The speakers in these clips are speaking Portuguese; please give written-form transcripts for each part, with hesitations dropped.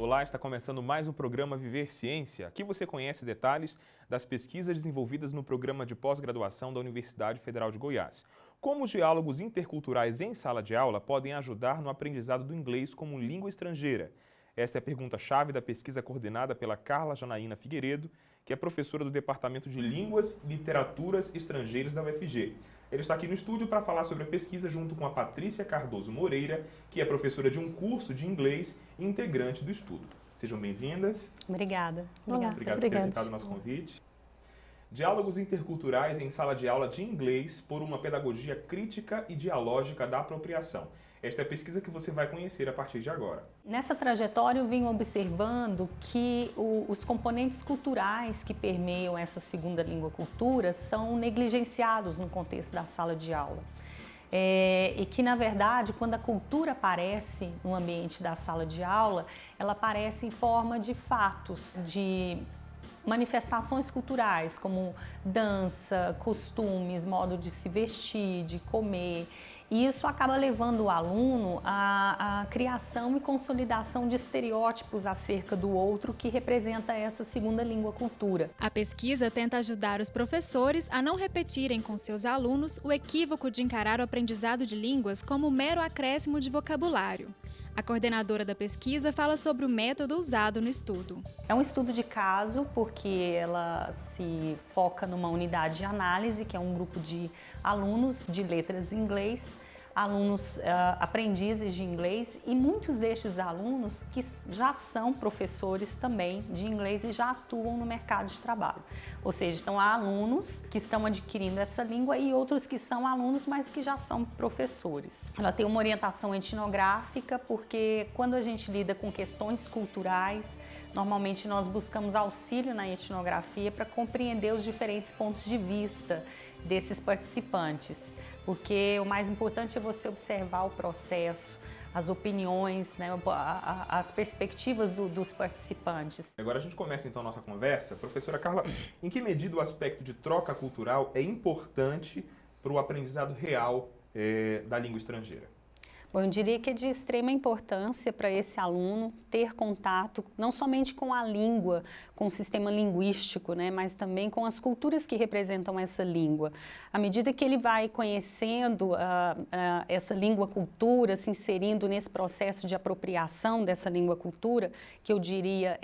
Olá, está começando mais um programa Viver Ciência. Aqui você conhece detalhes das pesquisas desenvolvidas no programa de pós-graduação da Universidade Federal de Goiás. Como os diálogos interculturais em sala de aula podem ajudar no aprendizado do inglês como língua estrangeira? Esta é a pergunta-chave da pesquisa coordenada pela Carla Janaína Figueiredo, que é professora do Departamento de Línguas e Literaturas Estrangeiras da UFG. Ele está aqui no estúdio para falar sobre a pesquisa junto com a Patrícia Cardoso Moreira, que é professora de um curso de inglês e integrante do estudo. Sejam bem-vindas. Obrigada. Obrigado por ter aceitado o nosso convite. Diálogos interculturais em sala de aula de inglês por uma pedagogia crítica e dialógica da apropriação. Esta é a pesquisa que você vai conhecer a partir de agora. Nessa trajetória eu venho observando que os componentes culturais que permeiam essa segunda língua cultura são negligenciados no contexto da sala de aula. E que, na verdade, quando a cultura aparece no ambiente da sala de aula, ela aparece em forma de fatos, de manifestações culturais, como dança, costumes, modo de se vestir, de comer. E isso acaba levando o aluno à criação e consolidação de estereótipos acerca do outro que representa essa segunda língua cultura. A pesquisa tenta ajudar os professores a não repetirem com seus alunos o equívoco de encarar o aprendizado de línguas como mero acréscimo de vocabulário. A coordenadora da pesquisa fala sobre o método usado no estudo. É um estudo de caso porque ela se foca numa unidade de análise, que é um grupo de alunos de letras em inglês, alunos aprendizes de inglês e muitos destes alunos que já são professores também de inglês e já atuam no mercado de trabalho. Ou seja, então há alunos que estão adquirindo essa língua e outros que são alunos, mas que já são professores. Ela tem uma orientação etnográfica porque quando a gente lida com questões culturais, normalmente nós buscamos auxílio na etnografia para compreender os diferentes pontos de vista desses participantes, porque o mais importante é você observar o processo, as opiniões, né, as perspectivas dos participantes. Agora a gente começa então a nossa conversa. Professora Carla, em que medida o aspecto de troca cultural é importante para o aprendizado real da língua estrangeira? Bom, eu diria que é de extrema importância para esse aluno ter contato não somente com a língua, com o sistema linguístico, né, mas também com as culturas que representam essa língua. À medida que ele vai conhecendo essa língua-cultura, se inserindo nesse processo de apropriação dessa língua-cultura, que eu diria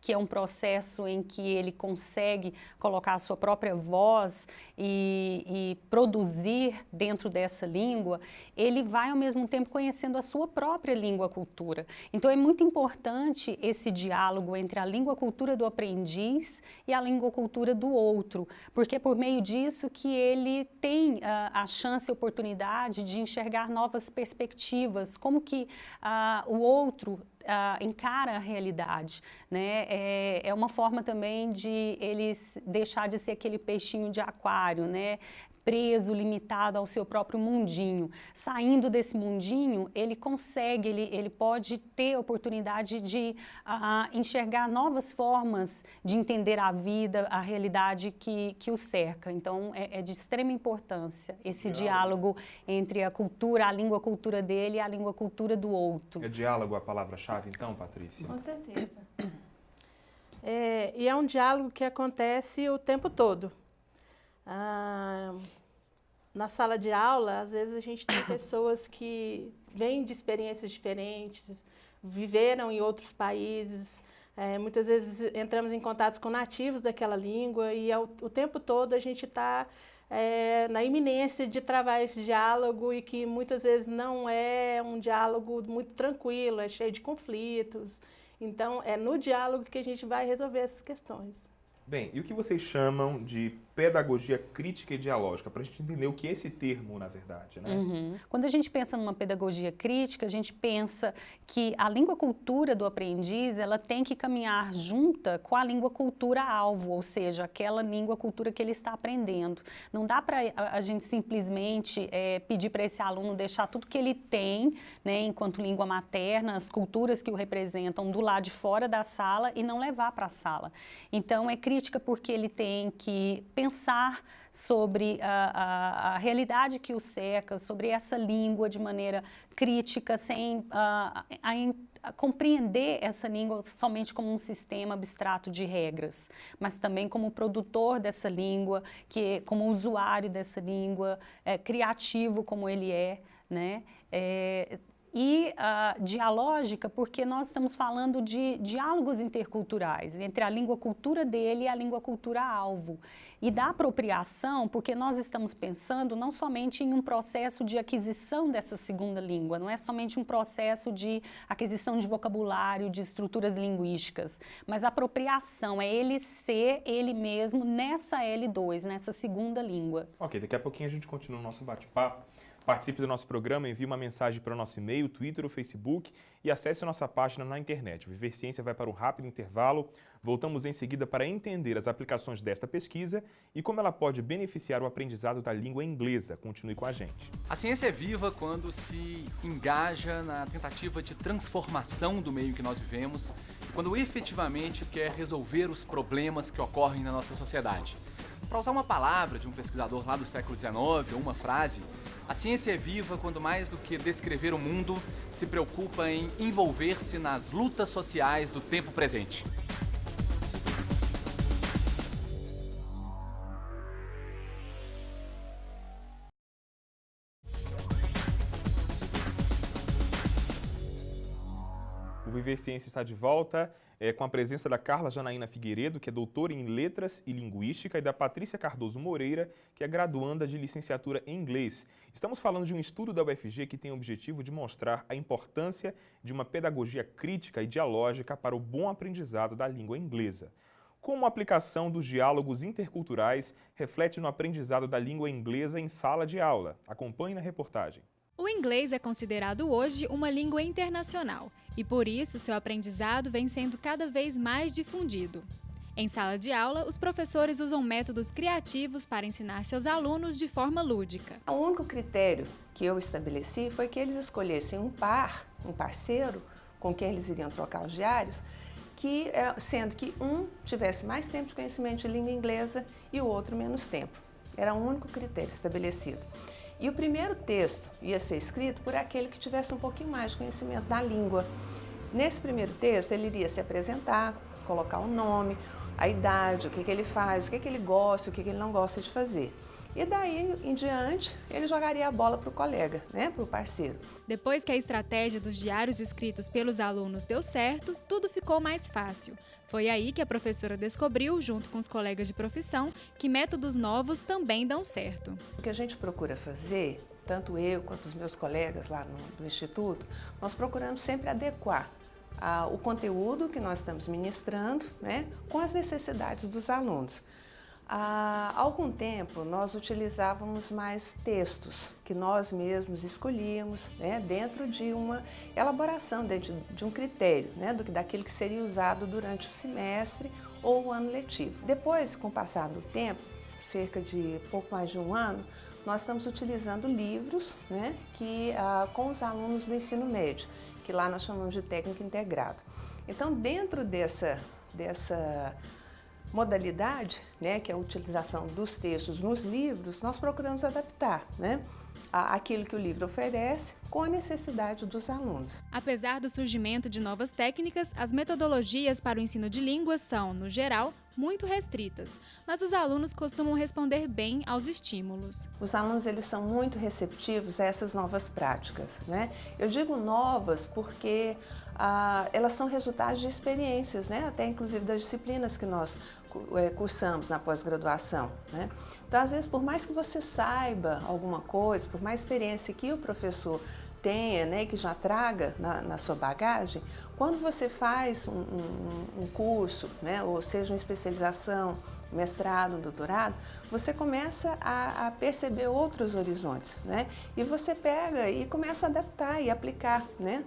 que é um processo em que ele consegue colocar a sua própria voz e produzir dentro dessa língua, ele vai ao mesmo tempo conhecendo a sua própria língua-cultura. Então é muito importante esse diálogo entre a língua-cultura do aprendiz e a língua-cultura do outro, porque é por meio disso que ele tem a chance e a oportunidade de enxergar novas perspectivas, como que o outro encara a realidade, né? É uma forma também de ele deixar de ser aquele peixinho de aquário, né? Preso, limitado ao seu próprio mundinho. Saindo desse mundinho, ele consegue, ele pode ter a oportunidade de enxergar novas formas de entender a vida, a realidade que o cerca. Então, é de extrema importância esse diálogo entre a cultura, a língua-cultura dele e a língua-cultura do outro. É diálogo a palavra-chave, então, Patrícia? Com certeza. E é um diálogo que acontece o tempo todo. Na sala de aula, às vezes a gente tem pessoas que vêm de experiências diferentes, viveram em outros países, muitas vezes entramos em contato com nativos daquela língua e o tempo todo a gente está na iminência de travar esse diálogo e que muitas vezes não é um diálogo muito tranquilo, é cheio de conflitos. Então, é no diálogo que a gente vai resolver essas questões. Bem, e o que vocês chamam de pedagogia crítica e dialógica, para a gente entender o que é esse termo, na verdade, né? Uhum. Quando a gente pensa numa pedagogia crítica, a gente pensa que a língua-cultura do aprendiz, ela tem que caminhar junta com a língua-cultura-alvo, ou seja, aquela língua-cultura que ele está aprendendo. Não dá para a gente simplesmente pedir para esse aluno deixar tudo que ele tem, né, enquanto língua materna, as culturas que o representam do lado de fora da sala e não levar para a sala. Então, é criar crítica porque ele tem que pensar sobre a realidade que o cerca, sobre essa língua de maneira crítica, sem compreender essa língua somente como um sistema abstrato de regras, mas também como produtor dessa língua, como usuário dessa língua, criativo como ele é, né? Dialógica, porque nós estamos falando de diálogos interculturais, entre a língua cultura dele e a língua cultura alvo. E da apropriação, porque nós estamos pensando não somente em um processo de aquisição dessa segunda língua, não é somente um processo de aquisição de vocabulário, de estruturas linguísticas, mas a apropriação é ele ser ele mesmo nessa L2, nessa segunda língua. Ok, daqui a pouquinho a gente continua o nosso bate-papo. Participe do nosso programa, envie uma mensagem para o nosso e-mail, Twitter ou Facebook e acesse a nossa página na internet. Viver Ciência vai para um rápido intervalo. Voltamos em seguida para entender as aplicações desta pesquisa e como ela pode beneficiar o aprendizado da língua inglesa. Continue com a gente. A ciência é viva quando se engaja na tentativa de transformação do meio que nós vivemos e quando efetivamente quer resolver os problemas que ocorrem na nossa sociedade. Para usar uma palavra de um pesquisador lá do século XIX, ou uma frase, a ciência é viva quando mais do que descrever o mundo, se preocupa em envolver-se nas lutas sociais do tempo presente. O Viver Ciência está de volta. Com a presença da Carla Janaína Figueiredo, que é doutora em Letras e Linguística, e da Patrícia Cardoso Moreira, que é graduanda de licenciatura em Inglês. Estamos falando de um estudo da UFG que tem o objetivo de mostrar a importância de uma pedagogia crítica e dialógica para o bom aprendizado da língua inglesa. Como a aplicação dos diálogos interculturais reflete no aprendizado da língua inglesa em sala de aula. Acompanhe na reportagem. O inglês é considerado hoje uma língua internacional e, por isso, seu aprendizado vem sendo cada vez mais difundido. Em sala de aula, os professores usam métodos criativos para ensinar seus alunos de forma lúdica. O único critério que eu estabeleci foi que eles escolhessem um parceiro com quem eles iriam trocar os diários, sendo que um tivesse mais tempo de conhecimento de língua inglesa e o outro menos tempo. Era o único critério estabelecido. E o primeiro texto ia ser escrito por aquele que tivesse um pouquinho mais de conhecimento da língua. Nesse primeiro texto, ele iria se apresentar, colocar o nome, a idade, o que ele faz, o que ele gosta, o que ele não gosta de fazer. E daí em diante, ele jogaria a bola para o colega, né, para o parceiro. Depois que a estratégia dos diários escritos pelos alunos deu certo, tudo ficou mais fácil. Foi aí que a professora descobriu, junto com os colegas de profissão, que métodos novos também dão certo. O que a gente procura fazer, tanto eu quanto os meus colegas lá no Instituto, nós procuramos sempre adequar o conteúdo que nós estamos ministrando, né, com as necessidades dos alunos. Há algum tempo nós utilizávamos mais textos que nós mesmos escolhíamos, né, dentro de uma elaboração, dentro de um critério, né, daquilo que seria usado durante o semestre ou o ano letivo. Depois, com o passar do tempo, cerca de pouco mais de um ano, nós estamos utilizando livros, né, com os alunos do ensino médio, que lá nós chamamos de técnico integrado. Então, dentro dessa modalidade, né, que é a utilização dos textos nos livros, nós procuramos adaptar, né, aquilo que o livro oferece com a necessidade dos alunos. Apesar do surgimento de novas técnicas, as metodologias para o ensino de línguas são, no geral, muito restritas, mas os alunos costumam responder bem aos estímulos. Os alunos eles são muito receptivos a essas novas práticas, né? Eu digo novas porque elas são resultados de experiências, né? Até inclusive das disciplinas que nós cursamos na pós-graduação, né? Então, às vezes, por mais que você saiba alguma coisa, por mais experiência que o professor tenha, né, que já traga na sua bagagem, quando você faz um curso, né, ou seja, uma especialização, mestrado, doutorado, você começa a perceber outros horizontes, né? E você pega e começa a adaptar e aplicar, né,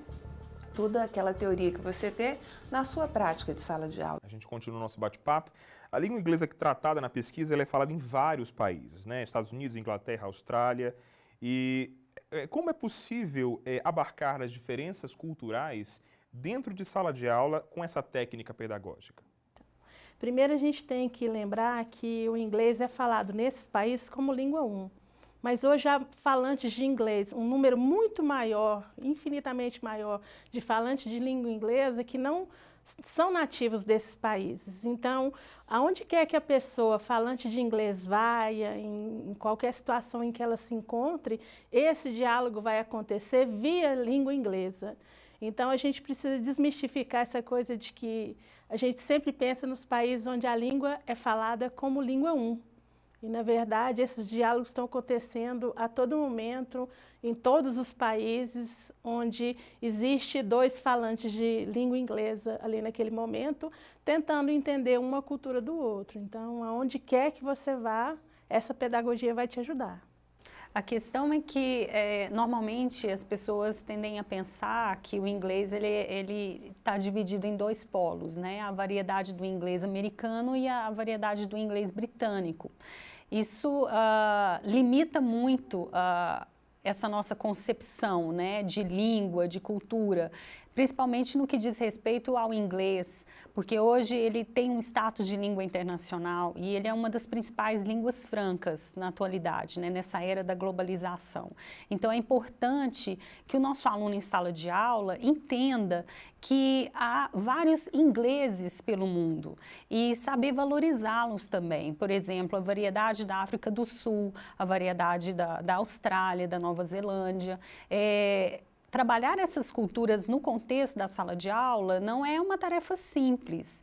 toda aquela teoria que você vê na sua prática de sala de aula. A gente continua o nosso bate-papo. A língua inglesa tratada na pesquisa ela é falada em vários países, né? Estados Unidos, Inglaterra, Austrália. E como é possível abarcar as diferenças culturais dentro de sala de aula com essa técnica pedagógica? Primeiro, a gente tem que lembrar que o inglês é falado nesses países como língua 1. Mas hoje há falantes de inglês, um número muito maior, infinitamente maior, de falantes de língua inglesa que não são nativos desses países. Então, aonde quer que a pessoa falante de inglês vá, em qualquer situação em que ela se encontre, esse diálogo vai acontecer via língua inglesa. Então, a gente precisa desmistificar essa coisa de que a gente sempre pensa nos países onde a língua é falada como língua 1. E, na verdade, esses diálogos estão acontecendo a todo momento, em todos os países onde existe 2 falantes de língua inglesa ali naquele momento, tentando entender uma cultura do outro. Então, aonde quer que você vá, essa pedagogia vai te ajudar. A questão é que, normalmente, as pessoas tendem a pensar que o inglês ele está dividido em 2 polos, né? A variedade do inglês americano e a variedade do inglês britânico. Isso limita muito essa nossa concepção, né, de língua, de cultura, principalmente no que diz respeito ao inglês, porque hoje ele tem um status de língua internacional e ele é uma das principais línguas francas na atualidade, né, nessa era da globalização. Então é importante que o nosso aluno em sala de aula entenda que há vários ingleses pelo mundo e saber valorizá-los também. Por exemplo, a variedade da África do Sul, a variedade da Austrália, da Nova Zelândia. Trabalhar essas culturas no contexto da sala de aula não é uma tarefa simples.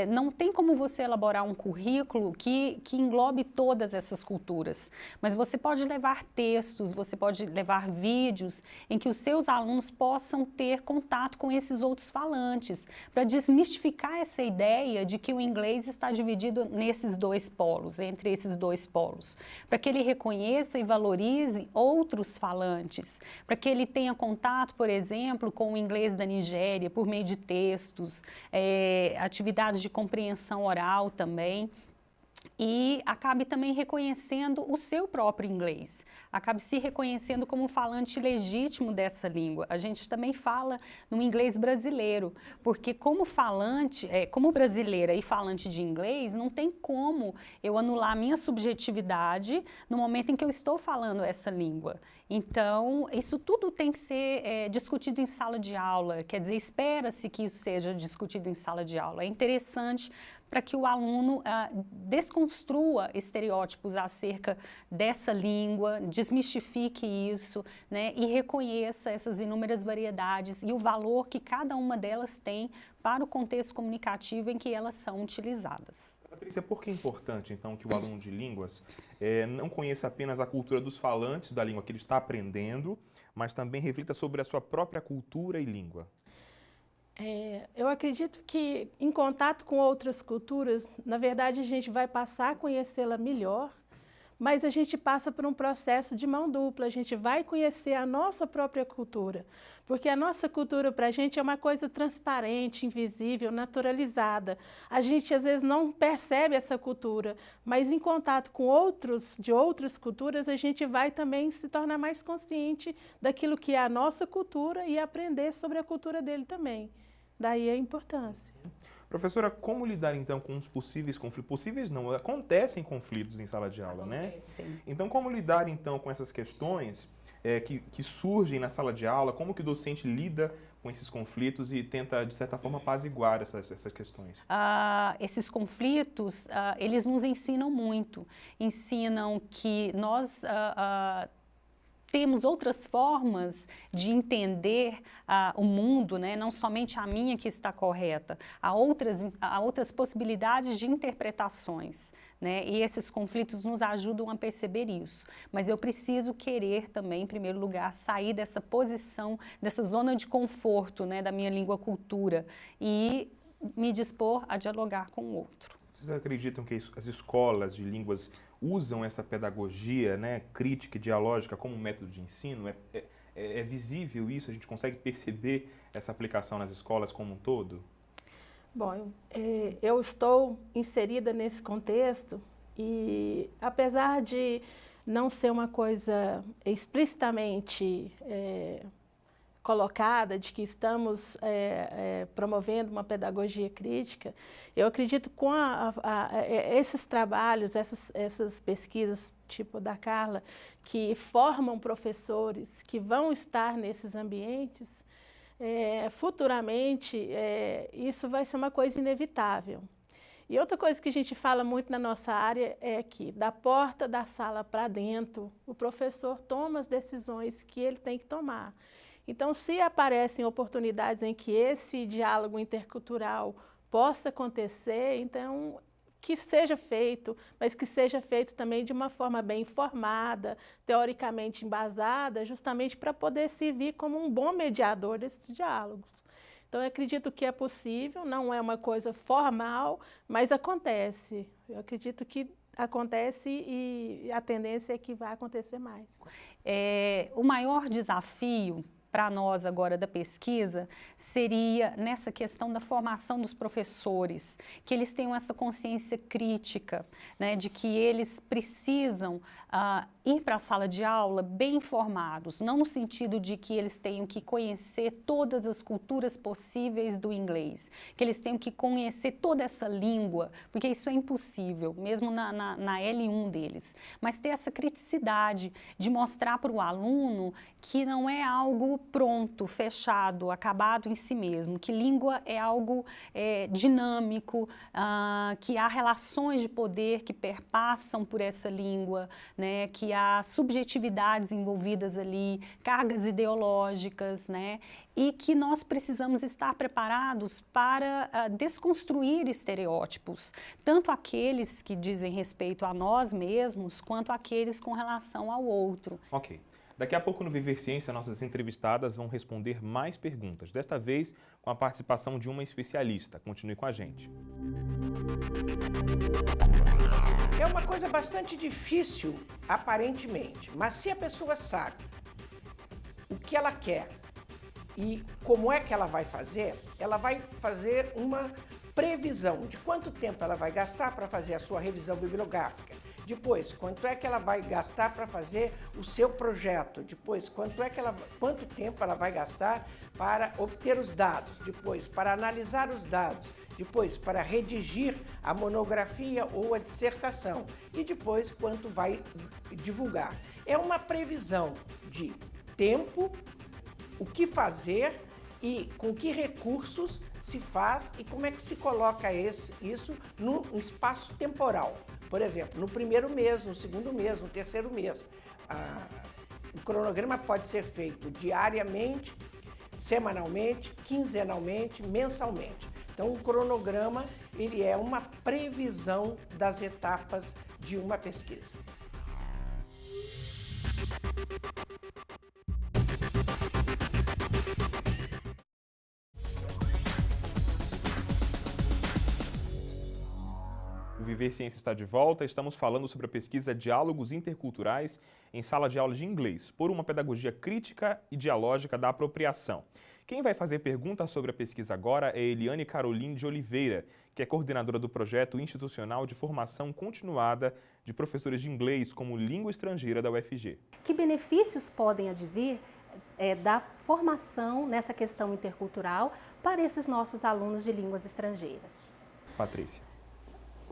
Não tem como você elaborar um currículo que englobe todas essas culturas, mas você pode levar textos, você pode levar vídeos em que os seus alunos possam ter contato com esses outros falantes, para desmistificar essa ideia de que o inglês está dividido nesses 2 polos, entre esses 2 polos, para que ele reconheça e valorize outros falantes, para que ele tenha contato, por exemplo, com o inglês da Nigéria, por meio de textos, atividades de compreensão oral também, e acabe também reconhecendo o seu próprio inglês, acabe se reconhecendo como falante legítimo dessa língua. A gente também fala no inglês brasileiro, porque como falante, como brasileira e falante de inglês, não tem como eu anular a minha subjetividade no momento em que eu estou falando essa língua. Então, isso tudo tem que ser discutido em sala de aula, quer dizer, espera-se que isso seja discutido em sala de aula. É interessante para que o aluno desconstrua estereótipos acerca dessa língua, desmistifique isso, né, e reconheça essas inúmeras variedades e o valor que cada uma delas tem para o contexto comunicativo em que elas são utilizadas. Patrícia, por que é importante, então, que o aluno de línguas não conheça apenas a cultura dos falantes da língua que ele está aprendendo, mas também reflita sobre a sua própria cultura e língua? Eu acredito que, em contato com outras culturas, na verdade, a gente vai passar a conhecê-la melhor, mas a gente passa por um processo de mão dupla, a gente vai conhecer a nossa própria cultura, porque a nossa cultura, para a gente, é uma coisa transparente, invisível, naturalizada. A gente, às vezes, não percebe essa cultura, mas, em contato com outros, de outras culturas, a gente vai também se tornar mais consciente daquilo que é a nossa cultura e aprender sobre a cultura dele também. Daí a importância. Professora, como lidar então com os possíveis conflitos? Possíveis não, acontecem conflitos em sala de aula, né? Então, como lidar então com essas questões que surgem na sala de aula? Como que o docente lida com esses conflitos e tenta, de certa forma, apaziguar essas questões? Esses conflitos, eles nos ensinam muito. Ensinam que nós temos outras formas de entender o mundo, né? Não somente a minha que está correta, há outras possibilidades de interpretações, né? E esses conflitos nos ajudam a perceber isso. Mas eu preciso querer também, em primeiro lugar, sair dessa posição, dessa zona de conforto, né, da minha língua cultura e me dispor a dialogar com o outro. Vocês acreditam que as escolas de línguas usam essa pedagogia, né, crítica e dialógica como método de ensino? É visível isso? A gente consegue perceber essa aplicação nas escolas como um todo? Bom, eu estou inserida nesse contexto e, apesar de não ser uma coisa explicitamente colocada de que estamos promovendo uma pedagogia crítica, eu acredito que com esses trabalhos, essas pesquisas, tipo da Carla, que formam professores que vão estar nesses ambientes, futuramente isso vai ser uma coisa inevitável. E outra coisa que a gente fala muito na nossa área é que da porta da sala para dentro, o professor toma as decisões que ele tem que tomar. Então, se aparecem oportunidades em que esse diálogo intercultural possa acontecer, então que seja feito, mas que seja feito também de uma forma bem informada, teoricamente embasada, justamente para poder servir como um bom mediador desses diálogos. Então, eu acredito que é possível, não é uma coisa formal, mas acontece. Eu acredito que acontece e a tendência é que vai acontecer mais. O maior desafio para nós agora da pesquisa seria nessa questão da formação dos professores, que eles tenham essa consciência crítica, né, de que eles precisam ir para a sala de aula bem informados, não no sentido de que eles tenham que conhecer todas as culturas possíveis do inglês, que eles tenham que conhecer toda essa língua, porque isso é impossível, mesmo na L1 deles, mas ter essa criticidade de mostrar para o aluno que não é algo pronto, fechado, acabado em si mesmo, que língua é algo dinâmico, que há relações de poder que perpassam por essa língua, né, que há subjetividades envolvidas ali, cargas ideológicas, né, e que nós precisamos estar preparados para desconstruir estereótipos, tanto aqueles que dizem respeito a nós mesmos, quanto aqueles com relação ao outro. Ok. Daqui a pouco no Viver Ciência, nossas entrevistadas vão responder mais perguntas, desta vez com a participação de uma especialista. Continue com a gente. É uma coisa bastante difícil, aparentemente, mas se a pessoa sabe o que ela quer e como é que ela vai fazer uma previsão de quanto tempo ela vai gastar para fazer a sua revisão bibliográfica. Depois, quanto é que ela vai gastar para fazer o seu projeto? Depois, quanto tempo ela vai gastar para obter os dados? Depois, para analisar os dados? Depois, para redigir a monografia ou a dissertação? E depois, quanto vai divulgar? É uma previsão de tempo, o que fazer e com que recursos se faz e como é que se coloca isso num espaço temporal. Por exemplo, no primeiro mês, no segundo mês, no terceiro mês. O cronograma pode ser feito diariamente, semanalmente, quinzenalmente, mensalmente. Então, o cronograma ele é uma previsão das etapas de uma pesquisa. O Viver Ciência está de volta. Estamos falando sobre a pesquisa Diálogos Interculturais em Sala de Aula de Inglês, por uma pedagogia crítica e dialógica da apropriação. Quem vai fazer perguntas sobre a pesquisa agora é Eliane Caroline de Oliveira, que é coordenadora do projeto institucional de formação continuada de professores de inglês como língua estrangeira da UFG. Que benefícios podem advir da formação nessa questão intercultural para esses nossos alunos de línguas estrangeiras? Patrícia.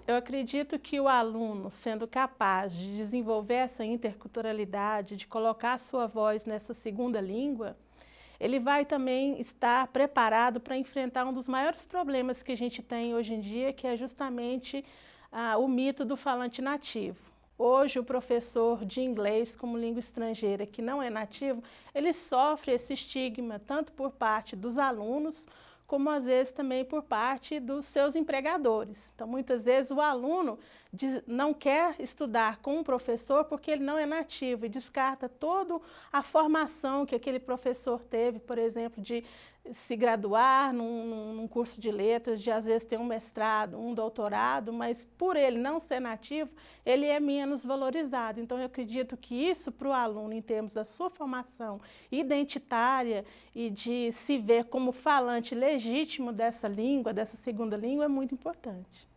Eu acredito que o aluno, sendo capaz de desenvolver essa interculturalidade, de colocar a sua voz nessa segunda língua, ele vai também estar preparado para enfrentar um dos maiores problemas que a gente tem hoje em dia, que é justamente o mito do falante nativo. Hoje, o professor de inglês como língua estrangeira que não é nativo, ele sofre esse estigma, tanto por parte dos alunos, como às vezes também por parte dos seus empregadores. Então, muitas vezes o aluno não quer estudar com um professor porque ele não é nativo e descarta toda a formação que aquele professor teve, por exemplo, de se graduar num curso de letras, de às vezes ter um mestrado, um doutorado, mas por ele não ser nativo, ele é menos valorizado. Então, eu acredito que isso para o aluno, em termos da sua formação identitária e de se ver como falante legítimo dessa língua, dessa segunda língua, é muito importante.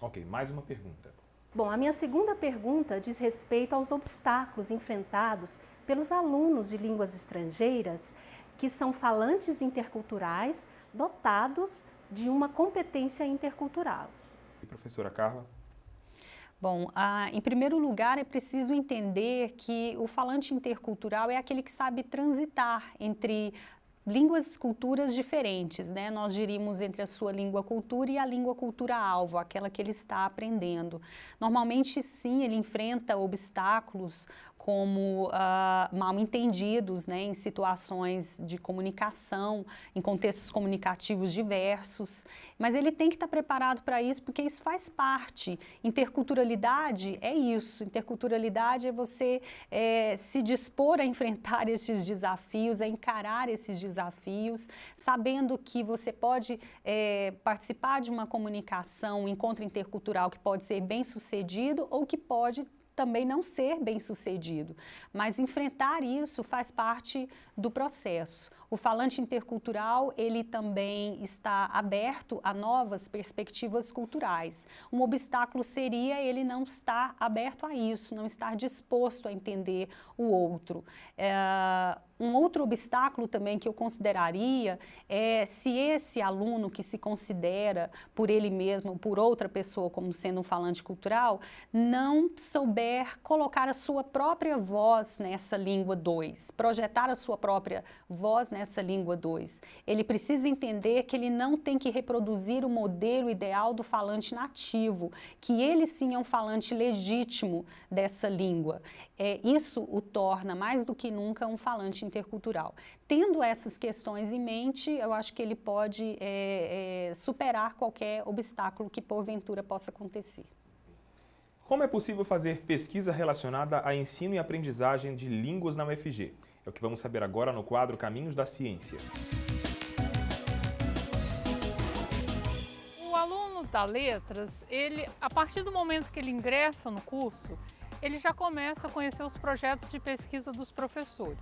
Ok, mais uma pergunta. Bom, a minha segunda pergunta diz respeito aos obstáculos enfrentados pelos alunos de línguas estrangeiras que são falantes interculturais dotados de uma competência intercultural. E professora Carla? Bom, em primeiro lugar, é preciso entender que o falante intercultural é aquele que sabe transitar entre línguas e culturas diferentes, né? Nós diríamos entre a sua língua cultura e a língua cultura-alvo, aquela que ele está aprendendo. Normalmente, sim, ele enfrenta obstáculos como mal entendidos, né, em situações de comunicação, em contextos comunicativos diversos, mas ele tem que estar preparado para isso, porque isso faz parte. Interculturalidade é isso, interculturalidade é você se dispor a enfrentar esses desafios, a encarar esses desafios, sabendo que você pode participar de uma comunicação, um encontro intercultural que pode ser bem sucedido ou que pode também não ser bem-sucedido, mas enfrentar isso faz parte do processo. O falante intercultural, ele também está aberto a novas perspectivas culturais. Um obstáculo seria ele não estar aberto a isso, não estar disposto a entender o outro. Um outro obstáculo também que eu consideraria é se esse aluno que se considera por ele mesmo, por outra pessoa como sendo um falante cultural, não souber colocar a sua própria voz nessa língua 2, projetar a sua própria voz nessa língua 2. Ele precisa entender que ele não tem que reproduzir o modelo ideal do falante nativo, que ele sim é um falante legítimo dessa língua. Isso o torna mais do que nunca um falante intercultural. Tendo essas questões em mente, eu acho que ele pode superar qualquer obstáculo que porventura possa acontecer. Como é possível fazer pesquisa relacionada a ensino e aprendizagem de línguas na UFG? É o que vamos saber agora no quadro Caminhos da Ciência. O aluno da Letras, a partir do momento que ele ingressa no curso, ele já começa a conhecer os projetos de pesquisa dos professores.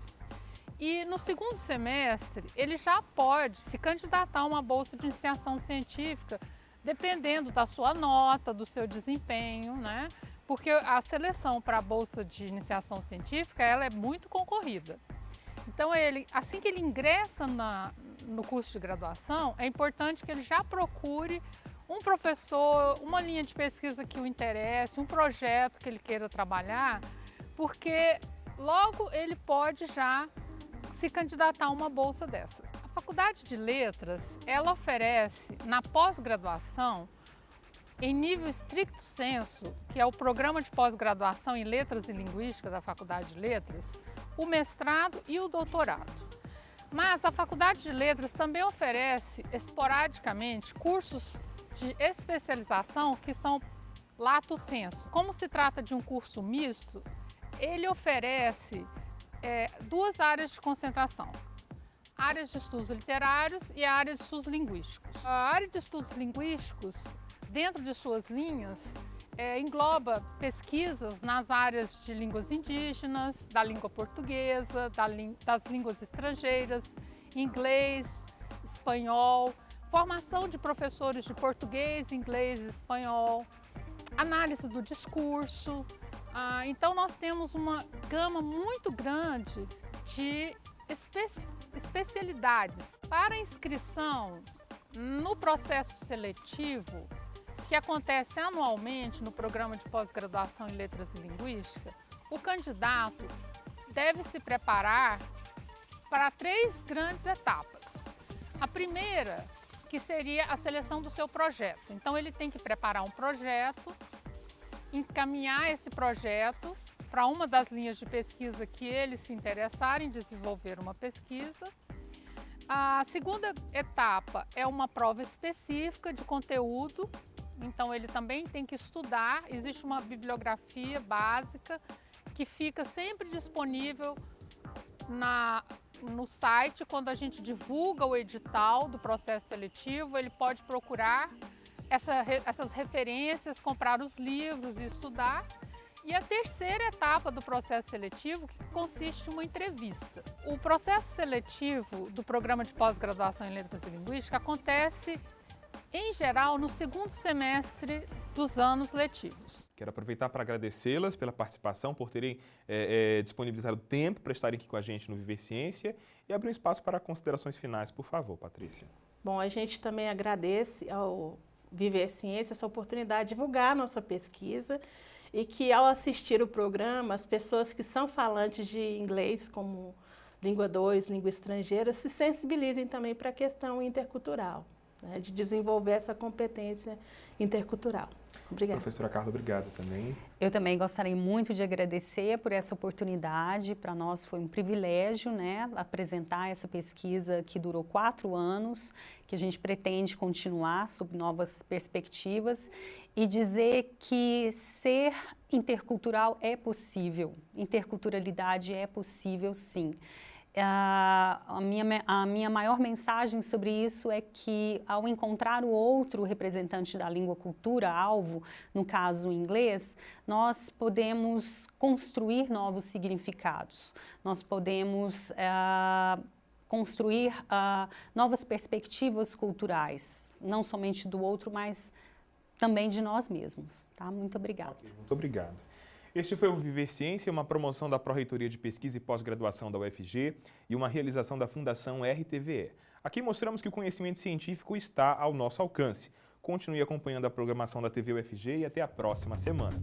E no segundo semestre, ele já pode se candidatar a uma bolsa de iniciação científica, dependendo da sua nota, do seu desempenho, né? Porque a seleção para a bolsa de iniciação científica, ela é muito concorrida. Então, assim que ele ingressa no curso de graduação, é importante que ele já procure um professor, uma linha de pesquisa que o interesse, um projeto que ele queira trabalhar, porque logo ele pode já se candidatar a uma bolsa dessas. A Faculdade de Letras, ela oferece na pós-graduação, em nível stricto sensu, que é o programa de pós-graduação em Letras e Linguística da Faculdade de Letras, o mestrado e o doutorado. Mas a Faculdade de Letras também oferece esporadicamente cursos de especialização que são lato sensu. Como se trata de um curso misto, ele oferece duas áreas de concentração. Áreas de estudos literários e a área de estudos linguísticos. A área de estudos linguísticos, dentro de suas linhas, engloba pesquisas nas áreas de línguas indígenas, da língua portuguesa, das línguas estrangeiras, inglês, espanhol, formação de professores de português, inglês e espanhol, análise do discurso. Então, nós temos uma gama muito grande de especialidades. Para inscrição no processo seletivo, que acontece anualmente no programa de pós-graduação em Letras e Linguística, o candidato deve se preparar para 3 grandes etapas. A primeira, que seria a seleção do seu projeto. Então, ele tem que preparar um projeto, encaminhar esse projeto para uma das linhas de pesquisa que ele se interessar em desenvolver uma pesquisa. A segunda etapa é uma prova específica de conteúdo, então ele também tem que estudar. Existe uma bibliografia básica que fica sempre disponível no site. Quando a gente divulga o edital do processo seletivo, ele pode procurar essas referências, comprar os livros e estudar. E a terceira etapa do processo seletivo, que consiste em uma entrevista. O processo seletivo do programa de pós-graduação em Letras e Linguística acontece em geral, no segundo semestre dos anos letivos. Quero aproveitar para agradecê-las pela participação, por terem disponibilizado tempo para estarem aqui com a gente no Viver Ciência e abrir um espaço para considerações finais, por favor, Patrícia. Bom, a gente também agradece ao Viver Ciência essa oportunidade de divulgar a nossa pesquisa e que, ao assistir o programa, as pessoas que são falantes de inglês como língua 2, língua estrangeira, se sensibilizem também para a questão intercultural, né, de desenvolver essa competência intercultural. Obrigada. Professora Carla, obrigado também. Eu também gostaria muito de agradecer por essa oportunidade. Para nós foi um privilégio, né, apresentar essa pesquisa que durou 4 anos, que a gente pretende continuar sob novas perspectivas e dizer que ser intercultural é possível, interculturalidade é possível sim. A minha maior mensagem sobre isso é que, ao encontrar o outro representante da língua cultura alvo, no caso o inglês, nós podemos construir novos significados, nós podemos construir novas perspectivas culturais, não somente do outro, mas também de nós mesmos. Tá? Muito obrigada. Muito obrigado. Este foi o Viver Ciência, uma promoção da Pró-Reitoria de Pesquisa e Pós-Graduação da UFG e uma realização da Fundação RTVE. Aqui mostramos que o conhecimento científico está ao nosso alcance. Continue acompanhando a programação da TV UFG e até a próxima semana.